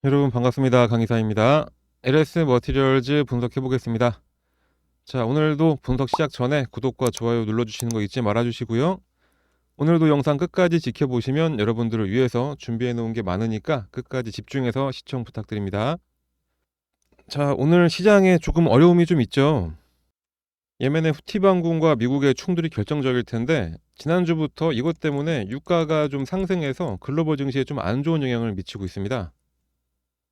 여러분 반갑습니다. 강의사입니다. LS 머티리얼즈 분석해 보겠습니다. 자, 오늘도 분석 시작 전에 구독과 좋아요 눌러주시는 거 잊지 말아 주시고요. 오늘도 영상 끝까지 지켜보시면 여러분들을 위해서 준비해 놓은 게 많으니까 끝까지 집중해서 시청 부탁드립니다. 자, 오늘 시장에 조금 어려움이 좀 있죠. 예멘의 후티 반군과 미국의 충돌이 결정적일 텐데 지난주부터 이것 때문에 유가가 좀 상승해서 글로벌 증시에 좀 안 좋은 영향을 미치고 있습니다.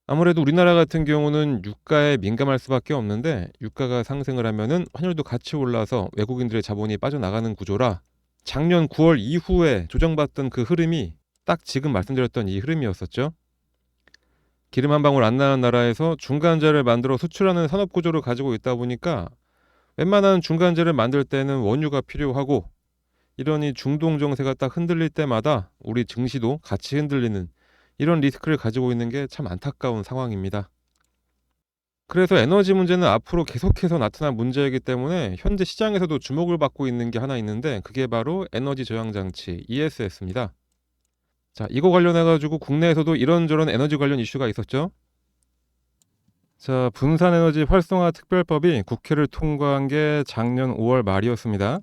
아무래도 우리나라 같은 경우는 유가에 민감할 수밖에 없는데 유가가 상승을 하면은 환율도 같이 올라서 외국인들의 자본이 빠져나가는 구조라 작년 9월 이후에 조정받던 그 흐름이 딱 지금 말씀드렸던 이 흐름이었었죠. 기름 한 방울 안 나는 나라에서 중간재를 만들어 수출하는 산업 구조를 가지고 있다 보니까 웬만한 중간재를 만들 때는 원유가 필요하고, 이러니 중동 정세가 딱 흔들릴 때마다 우리 증시도 같이 흔들리는 이런 리스크를 가지고 있는 게 참 안타까운 상황입니다. 그래서 에너지 문제는 앞으로 계속해서 나타날 문제이기 때문에 현재 시장에서도 주목을 받고 있는 게 하나 있는데 그게 바로 에너지 저장 장치 ESS입니다. 자, 이거 관련해 가지고 국내에서도 이런저런 에너지 관련 이슈가 있었죠. 자, 분산에너지 활성화 특별법이 국회를 통과한 게 작년 5월 말이었습니다.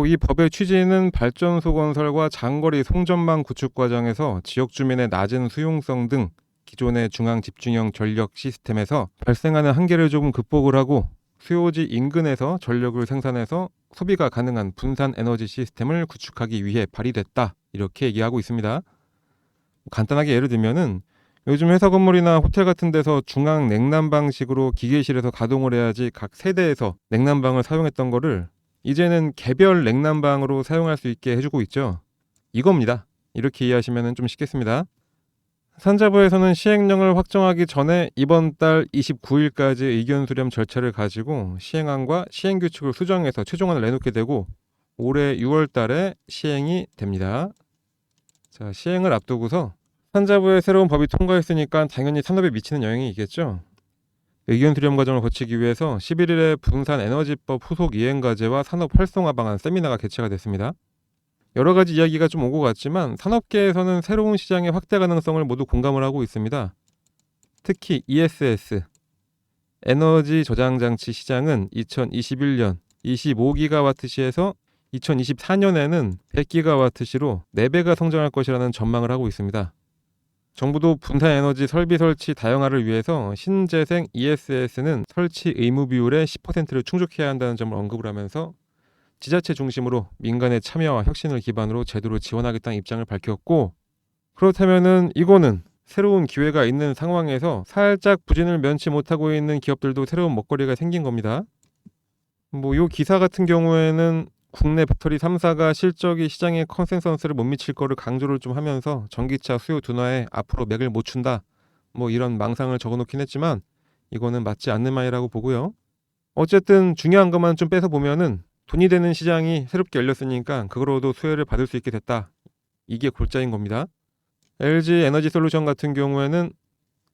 이 법의 취지는 발전소 건설과 장거리 송전망 구축 과정에서 지역 주민의 낮은 수용성 등 기존의 중앙 집중형 전력 시스템에서 발생하는 한계를 조금 극복을 하고 수요지 인근에서 전력을 생산해서 소비가 가능한 분산 에너지 시스템을 구축하기 위해 발의됐다, 이렇게 얘기하고 있습니다. 간단하게 예를 들면은 요즘 회사 건물이나 호텔 같은 데서 중앙 냉난 방식으로 기계실에서 가동을 해야지 각 세대에서 냉난방을 사용했던 거를 이제는 개별 냉난방으로 사용할 수 있게 해주고 있죠. 이겁니다. 이렇게 이해하시면 좀 쉽겠습니다. 산자부에서는 시행령을 확정하기 전에 이번 달 29일까지 의견 수렴 절차를 가지고 시행안과 시행규칙을 수정해서 최종안을 내놓게 되고 올해 6월 달에 시행이 됩니다. 자, 시행을 앞두고서 산자부의 새로운 법이 통과했으니까 당연히 산업에 미치는 영향이 있겠죠. 의견 수렴 과정을 거치기 위해서 11일에 분산에너지법 후속 이행과제와 산업 활성화 방안 세미나가 개최가 됐습니다. 여러 가지 이야기가 좀 오고 갔지만 산업계에서는 새로운 시장의 확대 가능성을 모두 공감을 하고 있습니다. 특히 ESS, 에너지 저장 장치 시장은 2021년 25기가와트시에서 2024년에는 100기가와트시로 4배가 성장할 것이라는 전망을 하고 있습니다. 정부도 분산에너지 설비 설치 다양화를 위해서 신재생 ESS는 설치 의무 비율의 10%를 충족해야 한다는 점을 언급을 하면서 지자체 중심으로 민간의 참여와 혁신을 기반으로 제도를 지원하겠다는 입장을 밝혔고, 그렇다면은 이거는 새로운 기회가 있는 상황에서 살짝 부진을 면치 못하고 있는 기업들도 새로운 먹거리가 생긴 겁니다. 요 기사 같은 경우에는 국내 배터리 3사가 실적이 시장의 컨센서스를 못 미칠 거를 강조를 좀 하면서 전기차 수요 둔화에 앞으로 맥을 못 춘다, 이런 망상을 적어놓긴 했지만 이거는 맞지 않는 말이라고 보고요. 어쨌든 중요한 것만 좀 빼서 보면은 돈이 되는 시장이 새롭게 열렸으니까 그거로도 수혜를 받을 수 있게 됐다, 이게 골자인 겁니다. LG 에너지 솔루션 같은 경우에는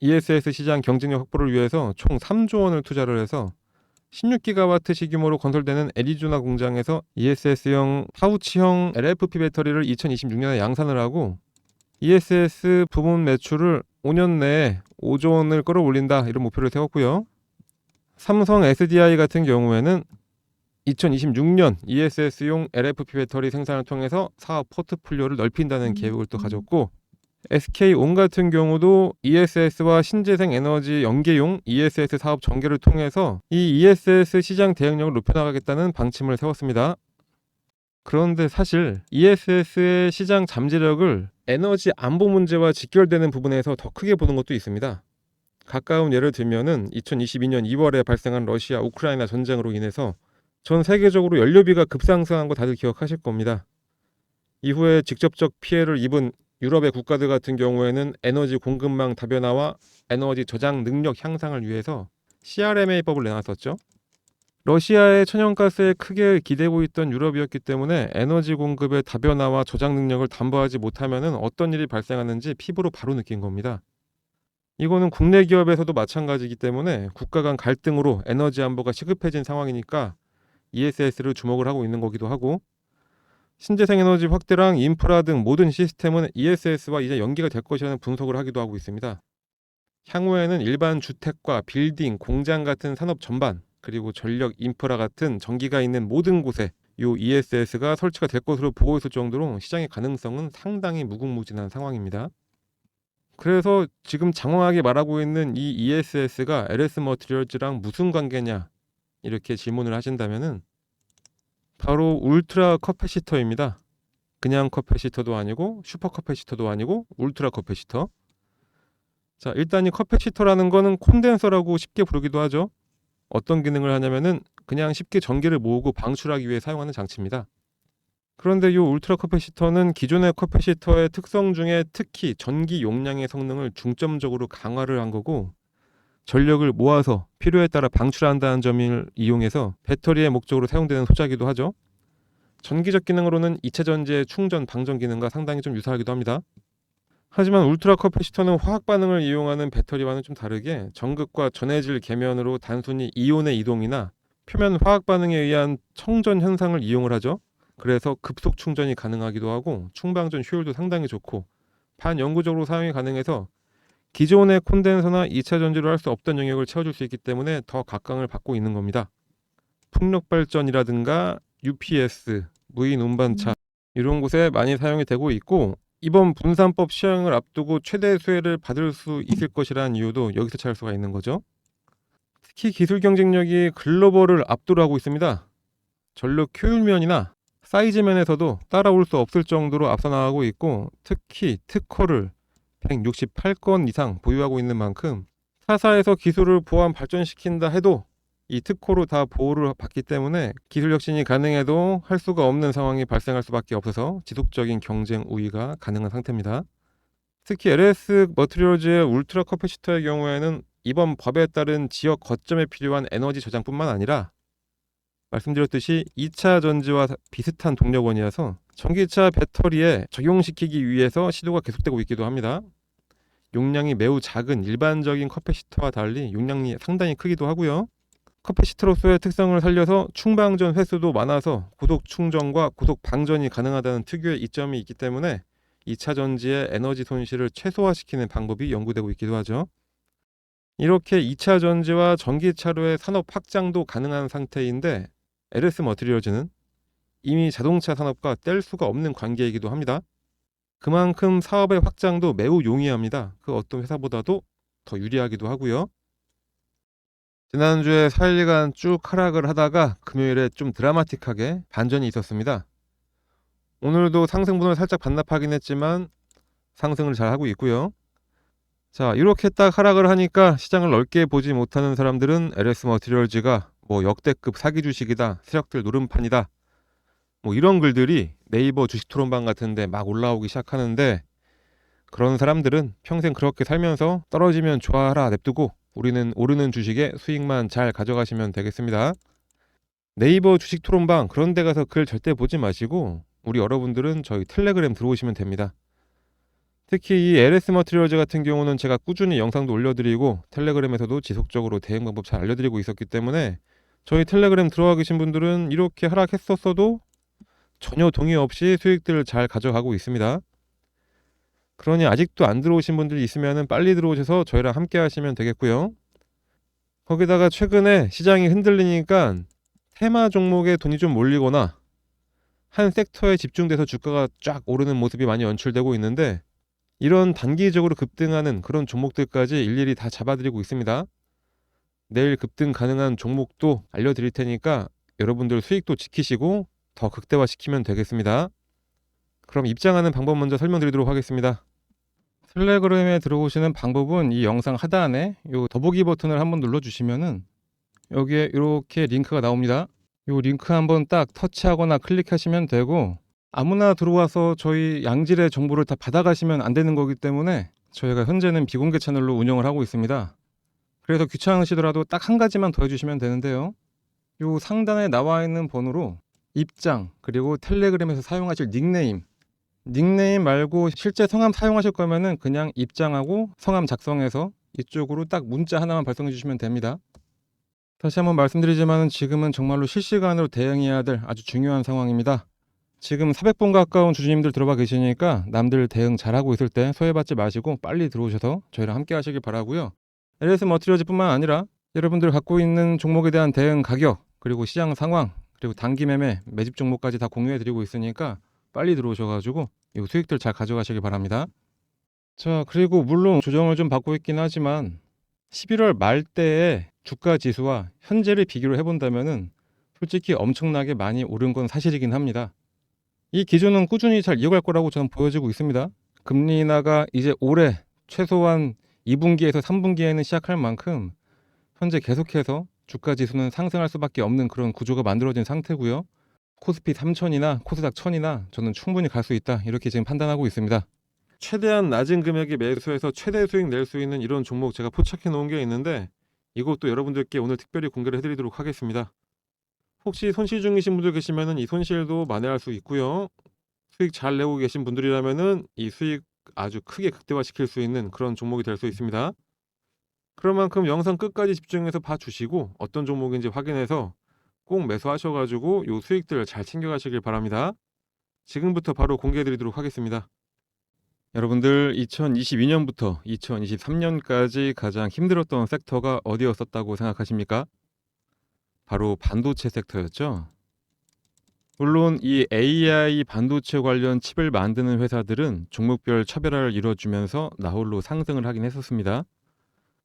ESS 시장 경쟁력 확보를 위해서 총 3조 원을 투자를 해서 16기가와트 규모로 건설되는 애리조나 공장에서 ESS형 파우치형 LFP 배터리를 2026년에 양산을 하고 ESS 부문 매출을 5년 내에 5조 원을 끌어올린다, 이런 목표를 세웠고요. 삼성 SDI 같은 경우에는 2026년 ESS용 LFP 배터리 생산을 통해서 사업 포트폴리오를 넓힌다는 계획을 또 가졌고, SK온 같은 경우도 ESS와 신재생 에너지 연계용 ESS 사업 전개를 통해서 이 ESS 시장 대응력을 높여나가겠다는 방침을 세웠습니다. 그런데 사실 ESS의 시장 잠재력을 에너지 안보 문제와 직결되는 부분에서 더 크게 보는 것도 있습니다. 가까운 예를 들면은 2022년 2월에 발생한 러시아 우크라이나 전쟁으로 인해서 전 세계적으로 연료비가 급상승한 거 다들 기억하실 겁니다. 이후에 직접적 피해를 입은 유럽의 국가들 같은 경우에는 에너지 공급망 다변화와 에너지 저장 능력 향상을 위해서 CRMA법을 내놨었죠. 러시아의 천연가스에 크게 기대고 있던 유럽이었기 때문에 에너지 공급의 다변화와 저장 능력을 담보하지 못하면 어떤 일이 발생하는지 피부로 바로 느낀 겁니다. 이거는 국내 기업에서도 마찬가지이기 때문에 국가 간 갈등으로 에너지 안보가 시급해진 상황이니까 ESS를 주목을 하고 있는 거기도 하고, 신재생 에너지 확대랑 인프라 등 모든 시스템은 ESS와 이제 연계가 될 것이라는 분석을 하기도 하고 있습니다. 향후에는 일반 주택과 빌딩, 공장 같은 산업 전반, 그리고 전력 인프라 같은 전기가 있는 모든 곳에 요 ESS가 설치가 될 것으로 보고 있을 정도로 시장의 가능성은 상당히 무궁무진한 상황입니다. 그래서 지금 장황하게 말하고 있는 이 ESS가 LS 머티리얼즈랑 무슨 관계냐 이렇게 질문을 하신다면은 바로 울트라 커패시터입니다. 그냥 커패시터도 아니고 슈퍼 커패시터도 아니고 울트라 커패시터. 자, 일단 이 커패시터라는 거는 콘덴서라고 쉽게 부르기도 하죠. 어떤 기능을 하냐면은 그냥 쉽게 전기를 모으고 방출하기 위해 사용하는 장치입니다. 그런데 이 울트라 커패시터는 기존의 커패시터의 특성 중에 특히 전기 용량의 성능을 중점적으로 강화를 한 거고, 전력을 모아서 필요에 따라 방출한다는 점을 이용해서 배터리의 목적으로 사용되는 소자기도 하죠. 전기적 기능으로는 2차 전지의 충전 방전 기능과 상당히 좀 유사하기도 합니다. 하지만 울트라 커패시터는 화학 반응을 이용하는 배터리와는 좀 다르게 전극과 전해질 계면으로 단순히 이온의 이동이나 표면 화학 반응에 의한 청전 현상을 이용을 하죠. 그래서 급속 충전이 가능하기도 하고 충방전 효율도 상당히 좋고 반영구적으로 사용이 가능해서 기존의 콘덴서나 2차 전지로 할 수 없던 영역을 채워줄 수 있기 때문에 더 각광을 받고 있는 겁니다. 풍력 발전이라든가 UPS, 무인 운반차 이런 곳에 많이 사용이 되고 있고, 이번 분산법 시행을 앞두고 최대 수혜를 받을 수 있을 것이라는 이유도 여기서 찾을 수가 있는 거죠. 특히 기술 경쟁력이 글로벌을 압도를 하고 있습니다. 전력 효율면이나 사이즈 면에서도 따라올 수 없을 정도로 앞서 나가고 있고, 특히 특허를 168건 이상 보유하고 있는 만큼 타사에서 기술을 보완 발전시킨다 해도 이 특허로 다 보호를 받기 때문에 기술 혁신이 가능해도 할 수가 없는 상황이 발생할 수밖에 없어서 지속적인 경쟁 우위가 가능한 상태입니다. 특히 LS 머티리얼즈의 울트라 커패시터의 경우에는 이번 법에 따른 지역 거점에 필요한 에너지 저장뿐만 아니라 말씀드렸듯이 2차 전지와 비슷한 동력원이어서 전기차 배터리에 적용시키기 위해서 시도가 계속되고 있기도 합니다. 용량이 매우 작은 일반적인 커패시터와 달리 용량이 상당히 크기도 하고요. 커패시터로서의 특성을 살려서 충방전 횟수도 많아서 고속 충전과 고속 방전이 가능하다는 특유의 이점이 있기 때문에 2차 전지의 에너지 손실을 최소화시키는 방법이 연구되고 있기도 하죠. 이렇게 2차 전지와 전기차로의 산업 확장도 가능한 상태인데 LS 머티리얼즈는 이미 자동차 산업과 뗄 수가 없는 관계이기도 합니다. 그만큼 사업의 확장도 매우 용이합니다. 그 어떤 회사보다도 더 유리하기도 하고요. 지난주에 4일간 쭉 하락을 하다가 금요일에 좀 드라마틱하게 반전이 있었습니다. 오늘도 상승분을 살짝 반납하긴 했지만 상승을 잘 하고 있고요. 자, 이렇게 딱 하락을 하니까 시장을 넓게 보지 못하는 사람들은 LS 머티리얼즈가 뭐 역대급 사기 주식이다, 세력들 노름판이다, 뭐 이런 글들이 네이버 주식 토론방 같은데 막 올라오기 시작하는데, 그런 사람들은 평생 그렇게 살면서 떨어지면 좋아하라 냅두고 우리는 오르는 주식에 수익만 잘 가져가시면 되겠습니다. 네이버 주식 토론방 그런 데 가서 글 절대 보지 마시고 우리 여러분들은 저희 텔레그램 들어오시면 됩니다. 특히 이 LS 머티리얼즈 같은 경우는 제가 꾸준히 영상도 올려드리고 텔레그램에서도 지속적으로 대응 방법 잘 알려드리고 있었기 때문에 저희 텔레그램 들어와 계신 분들은 이렇게 하락했었어도 전혀 동의 없이 수익들을 잘 가져가고 있습니다. 그러니 아직도 안 들어오신 분들이 있으면 빨리 들어오셔서 저희랑 함께 하시면 되겠고요. 거기다가 최근에 시장이 흔들리니까 테마 종목에 돈이 좀 몰리거나 한 섹터에 집중돼서 주가가 쫙 오르는 모습이 많이 연출되고 있는데, 이런 단기적으로 급등하는 그런 종목들까지 일일이 다 잡아드리고 있습니다. 내일 급등 가능한 종목도 알려드릴 테니까 여러분들 수익도 지키시고 더 극대화시키면 되겠습니다. 그럼 입장하는 방법 먼저 설명드리도록 하겠습니다. 텔레그램에 들어오시는 방법은 이 영상 하단에 요 더보기 버튼을 한번 눌러주시면은 여기에 이렇게 링크가 나옵니다. 요 링크 한번 딱 터치하거나 클릭하시면 되고, 아무나 들어와서 저희 양질의 정보를 다 받아가시면 안 되는 거기 때문에 저희가 현재는 비공개 채널로 운영을 하고 있습니다. 그래서 귀찮으시더라도 딱 한 가지만 더 해주시면 되는데요. 요 상단에 나와 있는 번호로 입장, 그리고 텔레그램에서 사용하실 닉네임 말고 실제 성함 사용하실 거면은 그냥 입장하고 성함 작성해서 이쪽으로 딱 문자 하나만 발송해 주시면 됩니다. 다시 한번 말씀드리지만 지금은 정말로 실시간으로 대응해야 될 아주 중요한 상황입니다. 지금 400번 가까운 주주님들 들어와 계시니까 남들 대응 잘하고 있을 때 소외받지 마시고 빨리 들어오셔서 저희랑 함께 하시길 바라고요. LS 머티리얼즈뿐만 아니라 여러분들 갖고 있는 종목에 대한 대응 가격, 그리고 시장 상황, 그리고 단기 매매, 매집 종목까지 다 공유해 드리고 있으니까 빨리 들어오셔가지고 이 수익들 잘 가져가시길 바랍니다. 자, 그리고 물론 조정을 좀 받고 있긴 하지만 11월 말대의 주가 지수와 현재를 비교를 해본다면은 솔직히 엄청나게 많이 오른 건 사실이긴 합니다. 이 기조는 꾸준히 잘 이어갈 거라고 저는 보여지고 있습니다. 금리 인하가 이제 올해 최소한 2분기에서 3분기에는 시작할 만큼 현재 계속해서 주가 지수는 상승할 수밖에 없는 그런 구조가 만들어진 상태고요. 코스피 3000이나 코스닥 1000이나 저는 충분히 갈 수 있다, 이렇게 지금 판단하고 있습니다. 최대한 낮은 금액에 매수해서 최대 수익 낼 수 있는 이런 종목 제가 포착해 놓은 게 있는데 이것도 여러분들께 오늘 특별히 공개를 해드리도록 하겠습니다. 혹시 손실 중이신 분들 계시면은 이 손실도 만회할 수 있고요. 수익 잘 내고 계신 분들이라면은 이 수익 아주 크게 극대화시킬 수 있는 그런 종목이 될 수 있습니다. 그럴 만큼 영상 끝까지 집중해서 봐주시고 어떤 종목인지 확인해서 꼭 매수하셔가지고 요 수익들 잘 챙겨가시길 바랍니다. 지금부터 바로 공개해 드리도록 하겠습니다. 여러분들 2022년부터 2023년까지 가장 힘들었던 섹터가 어디였었다고 생각하십니까? 바로 반도체 섹터였죠. 물론 이 AI 반도체 관련 칩을 만드는 회사들은 종목별 차별화를 이뤄주면서 나홀로 상승을 하긴 했었습니다.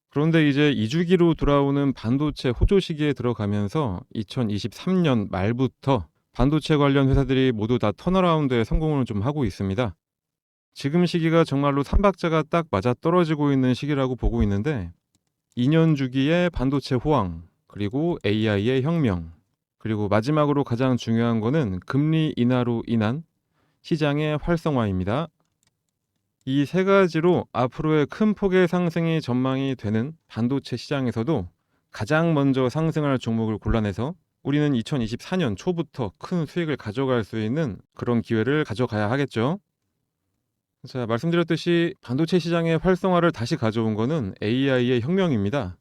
그런데 이제 2주기로 돌아오는 반도체 호조 시기에 들어가면서 2023년 말부터 반도체 관련 회사들이 모두 다 턴어라운드에 성공을 좀 하고 있습니다. 지금 시기가 정말로 삼박자가 딱 맞아 떨어지고 있는 시기라고 보고 있는데 2년 주기의 반도체 호황, 그리고 AI의 혁명, 그리고 마지막으로 가장 중요한 거는 금리 인하로 인한 시장의 활성화입니다. 이 세 가지로 앞으로의 큰 폭의 상승이 전망이 되는 반도체 시장에서도 가장 먼저 상승할 종목을 골라내서 우리는 2024년 초부터 큰 수익을 가져갈 수 있는 그런 기회를 가져가야 하겠죠. 자, 말씀드렸듯이 반도체 시장의 활성화를 다시 가져온 거는 AI의 혁명입니다.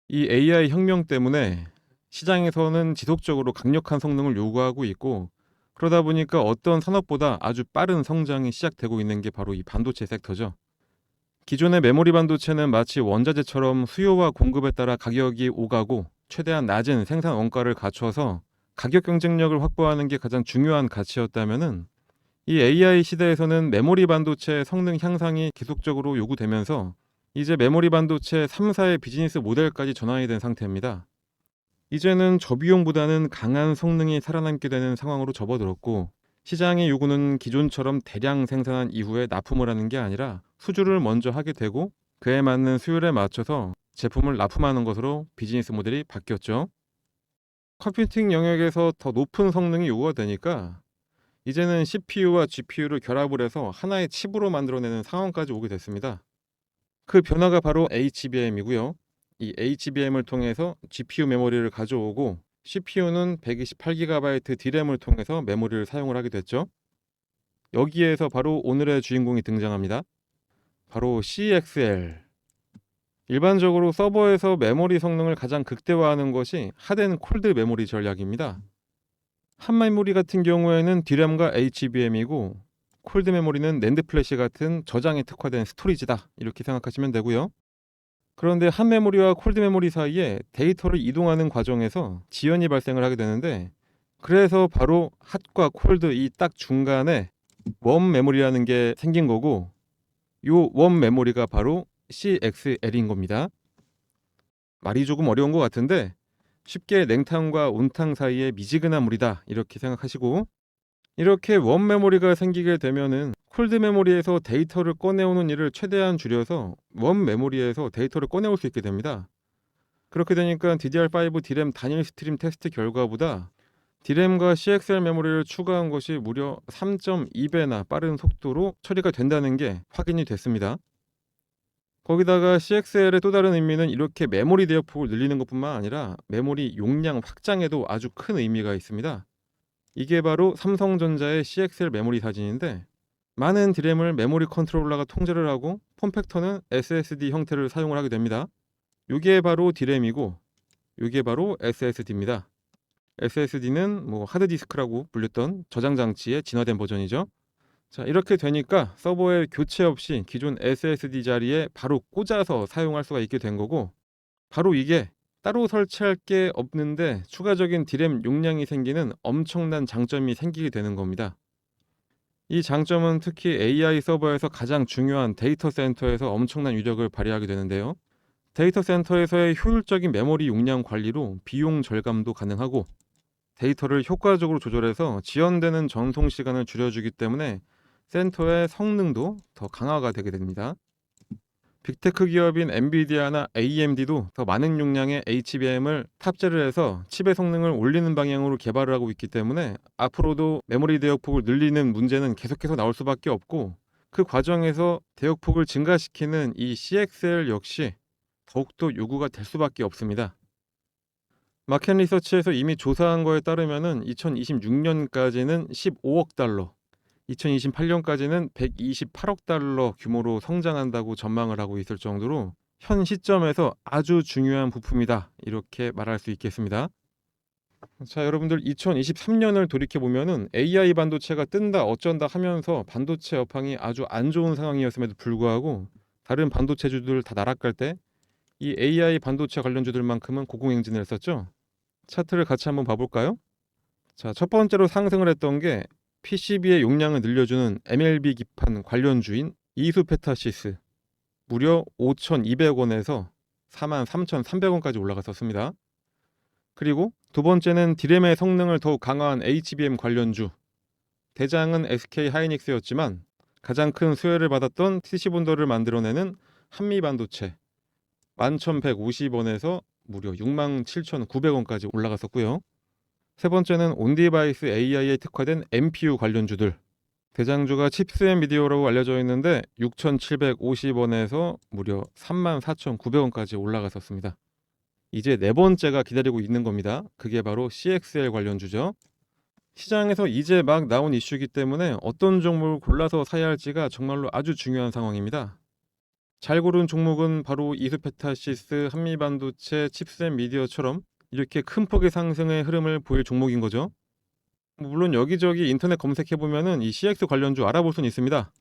이 AI 혁명 때문에 시장에서는 지속적으로 강력한 성능을 요구하고 있고, 그러다 보니까 어떤 산업보다 아주 빠른 성장이 시작되고 있는 게 바로 이 반도체 섹터죠. 기존의 메모리 반도체는 마치 원자재처럼 수요와 공급에 따라 가격이 오가고 최대한 낮은 생산 원가를 갖춰서 가격 경쟁력을 확보하는 게 가장 중요한 가치였다면은 이 AI 시대에서는 메모리 반도체 성능 향상이 계속적으로 요구되면서 이제 메모리 반도체 3사의 비즈니스 모델까지 전환이 된 상태입니다. 이제는 저비용보다는 강한 성능이 살아남게 되는 상황으로 접어들었고, 시장의 요구는 기존처럼 대량 생산한 이후에 납품을 하는 게 아니라 수주를 먼저 하게 되고 그에 맞는 수율에 맞춰서 제품을 납품하는 것으로 비즈니스 모델이 바뀌었죠. 컴퓨팅 영역에서 더 높은 성능이 요구가 되니까 이제는 CPU와 GPU를 결합을 해서 하나의 칩으로 만들어내는 상황까지 오게 됐습니다. 그 변화가 바로 HBM이고요. 이 HBM을 통해서 GPU 메모리를 가져오고 CPU는 128GB D램을 통해서 메모리를 사용을 하게 됐죠. 여기에서 바로 오늘의 주인공이 등장합니다. 바로 CXL. 일반적으로 서버에서 메모리 성능을 가장 극대화하는 것이 핫앤 콜드 메모리 전략입니다. 핫 메모리 같은 경우에는 D램과 HBM이고, 콜드 메모리는 낸드 플래시 같은 저장에 특화된 스토리지다, 이렇게 생각하시면 되고요. 그런데 핫 메모리와 콜드 메모리 사이에 데이터를 이동하는 과정에서 지연이 발생을 하게 되는데, 그래서 바로 핫과 콜드 이 딱 중간에 웜 메모리라는 게 생긴 거고, 요 웜 메모리가 바로 CXL인 겁니다. 말이 조금 어려운 것 같은데 쉽게 냉탕과 온탕 사이에 미지근한 물이다, 이렇게 생각하시고, 이렇게 웜 메모리가 생기게 되면은 콜드 메모리에서 데이터를 꺼내오는 일을 최대한 줄여서 웜 메모리에서 데이터를 꺼내올 수 있게 됩니다. 그렇게 되니까 DDR5 D램 단일 스트림 테스트 결과보다 D램과 CXL 메모리를 추가한 것이 무려 3.2배나 빠른 속도로 처리가 된다는 게 확인이 됐습니다. 거기다가 CXL의 또 다른 의미는 이렇게 메모리 대역폭을 늘리는 것뿐만 아니라 메모리 용량 확장에도 아주 큰 의미가 있습니다. 이게 바로 삼성전자의 CXL 메모리 사진인데, 많은 D램을 메모리 컨트롤러가 통제를 하고 폼팩터는 SSD 형태를 사용을 하게 됩니다. 이게 바로 D램이고 이게 바로 SSD입니다. SSD는 하드디스크라고 불렸던 저장 장치의 진화된 버전이죠. 자, 이렇게 되니까 서버에 교체 없이 기존 SSD 자리에 바로 꽂아서 사용할 수가 있게 된 거고, 바로 이게 따로 설치할 게 없는데 추가적인 디램 용량이 생기는 엄청난 장점이 생기게 되는 겁니다. 이 장점은 특히 AI 서버에서 가장 중요한 데이터 센터에서 엄청난 위력을 발휘하게 되는데요. 데이터 센터에서의 효율적인 메모리 용량 관리로 비용 절감도 가능하고, 데이터를 효과적으로 조절해서 지연되는 전송 시간을 줄여주기 때문에 센터의 성능도 더 강화가 되게 됩니다. 빅테크 기업인 엔비디아나 AMD도 더 많은 용량의 HBM을 탑재를 해서 칩의 성능을 올리는 방향으로 개발을 하고 있기 때문에 앞으로도 메모리 대역폭을 늘리는 문제는 계속해서 나올 수밖에 없고, 그 과정에서 대역폭을 증가시키는 이 CXL 역시 더욱더 요구가 될 수밖에 없습니다. 마켓 리서치에서 이미 조사한 거에 따르면 2026년까지는 15억 달러, 2028년까지는 128억 달러 규모로 성장한다고 전망을 하고 있을 정도로 현 시점에서 아주 중요한 부품이다, 이렇게 말할 수 있겠습니다. 자, 여러분들 2023년을 돌이켜 보면은 AI 반도체가 뜬다 어쩐다 하면서 반도체 업황이 아주 안 좋은 상황이었음에도 불구하고 다른 반도체주들 다 나락갈 때 이 AI 반도체 관련주들만큼은 고공행진을 했었죠. 차트를 같이 한번 봐볼까요? 자, 첫 번째로 상승을 했던 게 PCB의 용량을 늘려주는 MLB 기판 관련주인 이수페타시스, 무려 5,200원에서 43,300원까지 올라갔었습니다. 그리고 두 번째는 디램의 성능을 더욱 강화한 HBM 관련주, 대장은 SK 하이닉스였지만 가장 큰 수혜를 받았던 TC본더를 만들어내는 한미반도체, 11,150원에서 무려 67,900원까지 올라갔었고요. 세 번째는 온디바이스 AI에 특화된 MPU 관련주들, 대장주가 칩스 앤 미디어라고 알려져 있는데 6,750원에서 무려 34,900원까지 올라갔었습니다. 이제 네 번째가 기다리고 있는 겁니다. 그게 바로 CXL 관련주죠. 시장에서 이제 막 나온 이슈이기 때문에 어떤 종목을 골라서 사야 할지가 정말로 아주 중요한 상황입니다. 잘 고른 종목은 바로 이수페타시스, 한미반도체, 칩스앤미디어처럼 이렇게 큰 폭의 상승의 흐름을 보일 종목인 거죠. 물론 여기저기 인터넷 검색해보면은 이 CX 관련주 알아볼 수는 있습니다.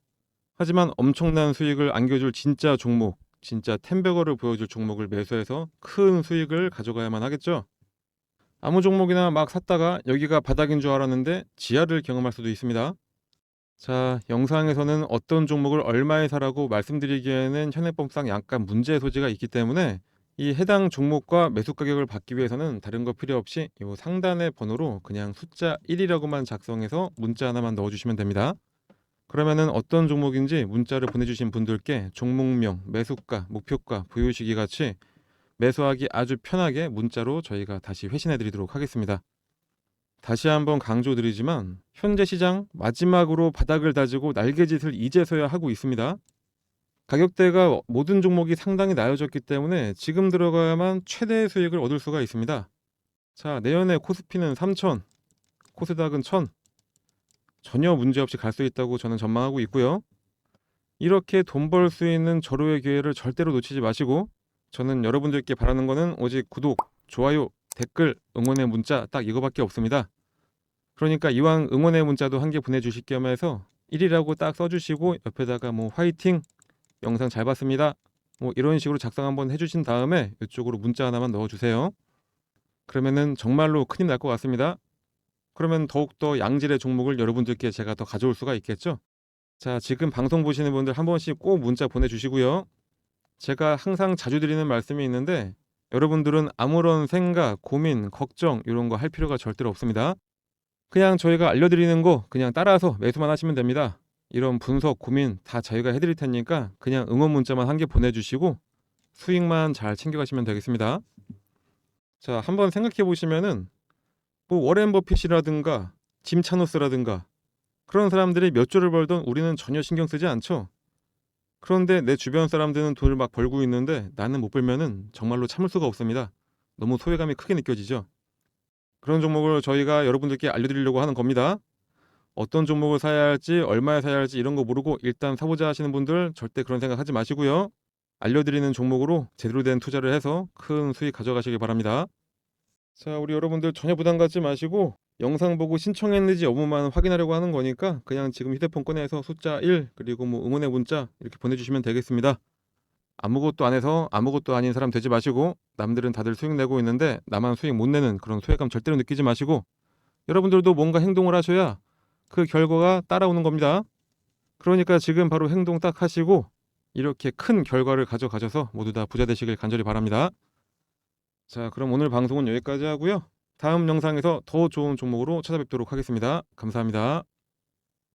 하지만 엄청난 수익을 안겨줄 진짜 종목, 진짜 템베거를 보여줄 종목을 매수해서 큰 수익을 가져가야만 하겠죠. 아무 종목이나 막 샀다가 여기가 바닥인 줄 알았는데 지하를 경험할 수도 있습니다. 자, 영상에서는 어떤 종목을 얼마에 사라고 말씀드리기에는 현행법상 약간 문제의 소지가 있기 때문에 이 해당 종목과 매수 가격을 받기 위해서는 다른 거 필요 없이 이 상단의 번호로 그냥 숫자 1이라고만 작성해서 문자 하나만 넣어주시면 됩니다. 그러면은 어떤 종목인지 문자를 보내주신 분들께 종목명, 매수가, 목표가, 보유 시기 같이 매수하기 아주 편하게 문자로 저희가 다시 회신해 드리도록 하겠습니다. 다시 한번 강조드리지만 현재 시장 마지막으로 바닥을 다지고 날개짓을 이제서야 하고 있습니다. 가격대가 모든 종목이 상당히 나아졌기 때문에 지금 들어가야만 최대의 수익을 얻을 수가 있습니다. 자, 내년에 코스피는 3,000, 코스닥은 1,000, 전혀 문제없이 갈 수 있다고 저는 전망하고 있고요. 이렇게 돈 벌 수 있는 절호의 기회를 절대로 놓치지 마시고, 저는 여러분들께 바라는 거는 오직 구독, 좋아요, 댓글, 응원의 문자 딱 이거밖에 없습니다. 그러니까 이왕 응원의 문자도 한 개 보내주실 겸해서 1이라고 딱 써주시고 옆에다가 뭐 화이팅, 영상 잘 봤습니다, 뭐 이런 식으로 작성 한번 해주신 다음에 이쪽으로 문자 하나만 넣어주세요. 그러면은 정말로 큰일 날 것 같습니다. 그러면 더욱더 양질의 종목을 여러분들께 제가 더 가져올 수가 있겠죠. 자, 지금 방송 보시는 분들 한 번씩 꼭 문자 보내주시고요. 제가 항상 자주 드리는 말씀이 있는데 여러분들은 아무런 생각, 고민, 걱정 이런 거 할 필요가 절대로 없습니다. 그냥 저희가 알려드리는 거 그냥 따라서 매수만 하시면 됩니다. 이런 분석, 고민 다 저희가 해드릴 테니까 그냥 응원 문자만 한 개 보내주시고 수익만 잘 챙겨가시면 되겠습니다. 자, 한번 생각해 보시면은 뭐 워렌 버핏이라든가 짐 차노스라든가 그런 사람들이 몇 조를 벌던 우리는 전혀 신경 쓰지 않죠. 그런데 내 주변 사람들은 돈을 막 벌고 있는데 나는 못 벌면은 정말로 참을 수가 없습니다. 너무 소외감이 크게 느껴지죠. 그런 종목을 저희가 여러분들께 알려드리려고 하는 겁니다. 어떤 종목을 사야 할지, 얼마에 사야 할지 이런 거 모르고 일단 사보자 하시는 분들 절대 그런 생각 하지 마시고요. 알려드리는 종목으로 제대로 된 투자를 해서 큰 수익 가져가시길 바랍니다. 자, 우리 여러분들 전혀 부담 갖지 마시고 영상 보고 신청했는지 여부만 확인하려고 하는 거니까 그냥 지금 휴대폰 꺼내서 숫자 1 그리고 뭐 응원의 문자 이렇게 보내주시면 되겠습니다. 아무것도 안 해서 아무것도 아닌 사람 되지 마시고, 남들은 다들 수익 내고 있는데 나만 수익 못 내는 그런 소외감 절대로 느끼지 마시고, 여러분들도 뭔가 행동을 하셔야 그 결과가 따라오는 겁니다. 그러니까 지금 바로 행동 딱 하시고 이렇게 큰 결과를 가져가셔서 모두 다 부자 되시길 간절히 바랍니다. 자, 그럼 오늘 방송은 여기까지 하고요. 다음 영상에서 더 좋은 종목으로 찾아뵙도록 하겠습니다. 감사합니다.